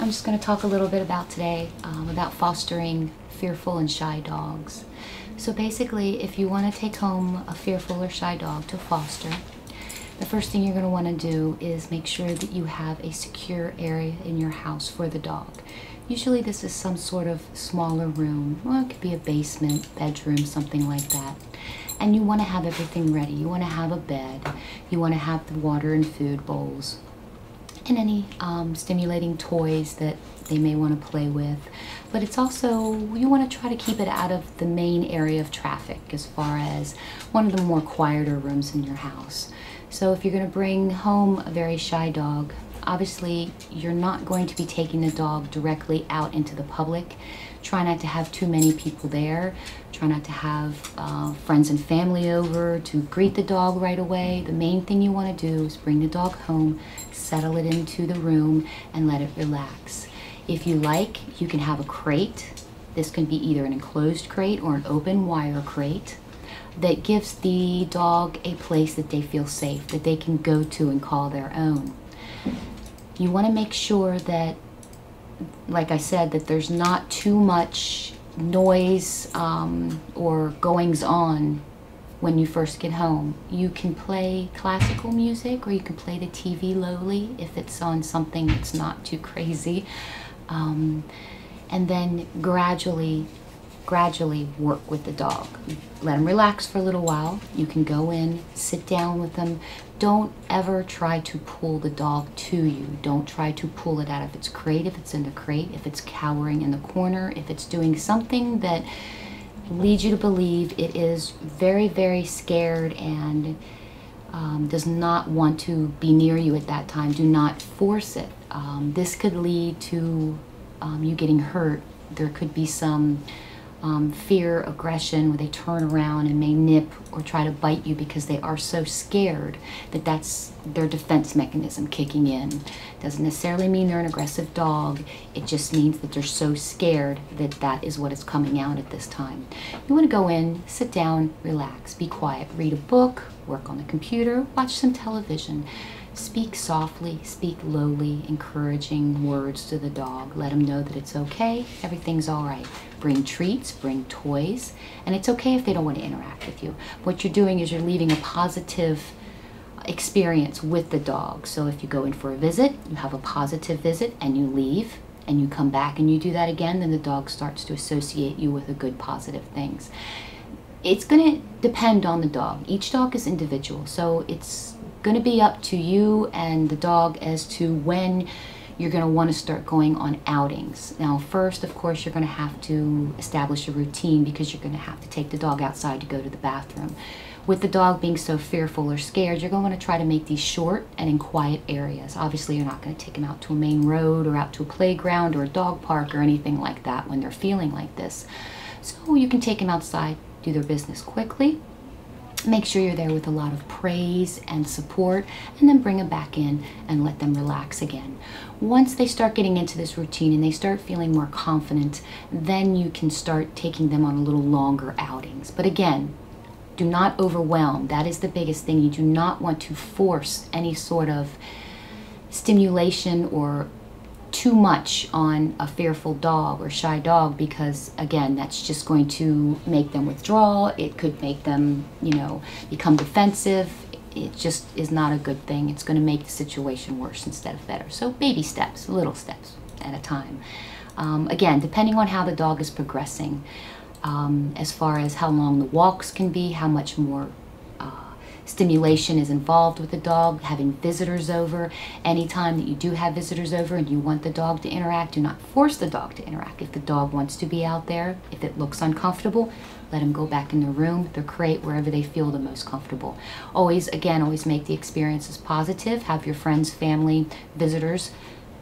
I'm just going to talk a little bit about today about fostering fearful and shy dogs. So basically, if you want to take home a fearful or shy dog to foster, the first thing you're going to want to do is make sure that you have a secure area in your house for the dog. Usually this is some sort of smaller room. Well, it could be a basement, bedroom, something like that. And you want to have everything ready. You want to have a bed. You want to have the water and food bowls. And any stimulating toys that they may want to play with. But it's also, you want to try to keep it out of the main area of traffic as far as one of the more quieter rooms in your house. So if you're going to bring home a very shy dog, obviously you're not going to be taking the dog directly out into the public. Try not to have too many people there. Try not to have friends and family over to greet the dog right away. The main thing you want to do is bring the dog home, settle it into the room, and let it relax. If you like, you can have a crate. This can be either an enclosed crate or an open wire crate that gives the dog a place that they feel safe, that they can go to and call their own. You want to make sure that, like I said, that there's not too much noise or goings on when you first get home. You can play classical music or you can play the TV lowly if it's on something that's not too crazy. And then gradually work with the dog. Let them relax for a little while. You can go in, sit down with them. Don't ever try to pull the dog to you. Don't try to pull it out of its crate if it's in the crate, if it's cowering in the corner, if it's doing something that leads you to believe it is very, very scared and does not want to be near you at that time. Do not force it. This could lead to you getting hurt. There could be some fear, aggression, where they turn around and may nip or try to bite you because they are so scared that that's their defense mechanism kicking in. Doesn't necessarily mean they're an aggressive dog. It just means that they're so scared that that is what is coming out at this time. You want to go in, sit down, relax, be quiet, read a book, work on the computer, watch some television. Speak softly, speak lowly, encouraging words to the dog. Let him know that it's okay, everything's all right. Bring treats, bring toys, and it's okay if they don't want to interact with you. What you're doing is you're leaving a positive experience with the dog. So if you go in for a visit, you have a positive visit, and you leave, and you come back and you do that again, then the dog starts to associate you with the good, positive things. It's going to depend on the dog. Each dog is individual, so it's going to be up to you and the dog as to when you're going to want to start going on outings. Now, first, of course, you're going to have to establish a routine because you're going to have to take the dog outside to go to the bathroom. With the dog being so fearful or scared, you're going to want to try to make these short and in quiet areas. Obviously, you're not going to take them out to a main road or out to a playground or a dog park or anything like that when they're feeling like this. So you can take them outside, do their business quickly. Make sure you're there with a lot of praise and support, and then bring them back in and let them relax again. Once they start getting into this routine and they start feeling more confident, then you can start taking them on a little longer outings. But again, do not overwhelm. That is the biggest thing. You do not want to force any sort of stimulation or too much on a fearful dog or shy dog, because again, that's just going to make them withdraw. It could make them, become defensive. It just is not a good thing. It's going to make the situation worse instead of better. So baby steps, little steps at a time. Again, depending on how the dog is progressing, as far as how long the walks can be, how much more stimulation is involved with the dog, having visitors over. Anytime that you do have visitors over and you want the dog to interact, do not force the dog to interact. If the dog wants to be out there, if it looks uncomfortable, let them go back in their room, their crate, wherever they feel the most comfortable. Always make the experiences positive. Have your friends, family, visitors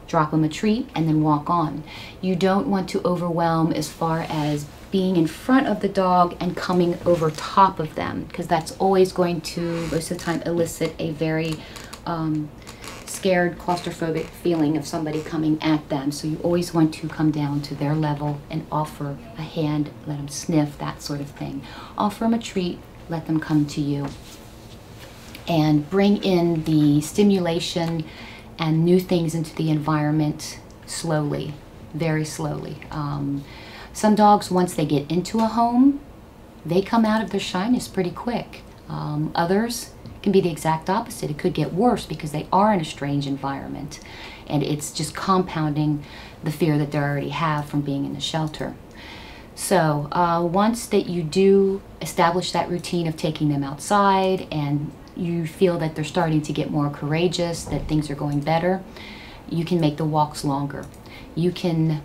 drop them a treat and then walk on. You don't want to overwhelm as far as being in front of the dog and coming over top of them, because that's always going to, most of the time, elicit a very scared, claustrophobic feeling of somebody coming at them. So you always want to come down to their level and offer a hand, let them sniff, that sort of thing. Offer them a treat, let them come to you. And bring in the stimulation and new things into the environment slowly, very slowly. Some dogs, once they get into a home, they come out of their shyness pretty quick. Others can be the exact opposite. It could get worse because they are in a strange environment, and it's just compounding the fear that they already have from being in the shelter. So once that you do establish that routine of taking them outside and you feel that they're starting to get more courageous, that things are going better, you can make the walks longer. You can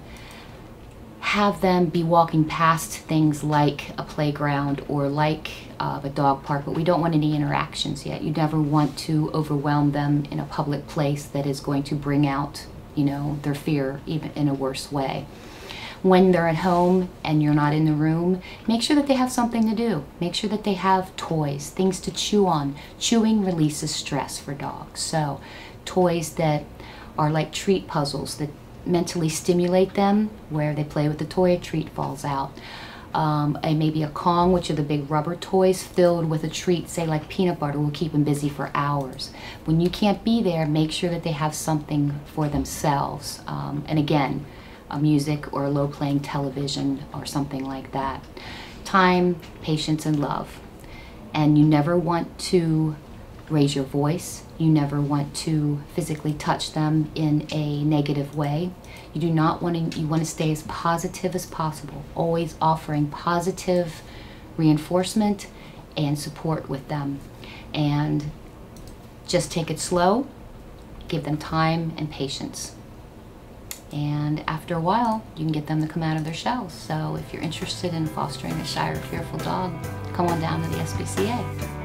have them be walking past things like a playground or like a dog park, but we don't want any interactions yet. You never want to overwhelm them in a public place that is going to bring out, you know, their fear even in a worse way. When they're at home and you're not in the room, make sure that they have something to do. Make sure that they have toys, things to chew on. Chewing releases stress for dogs. So toys that are like treat puzzles that mentally stimulate them, where they play with the toy, a treat falls out. And maybe a Kong, which are the big rubber toys filled with a treat, say like peanut butter, will keep them busy for hours. When you can't be there, make sure that they have something for themselves. And again, a music or a low-playing television or something like that. Time, patience, and love. And you never want to raise your voice. You never want to physically touch them in a negative way. You do not want to, you want to stay as positive as possible, always offering positive reinforcement and support with them. And just take it slow, give them time and patience. And after a while, you can get them to come out of their shells. So if you're interested in fostering a shy or fearful dog, come on down to the SPCA.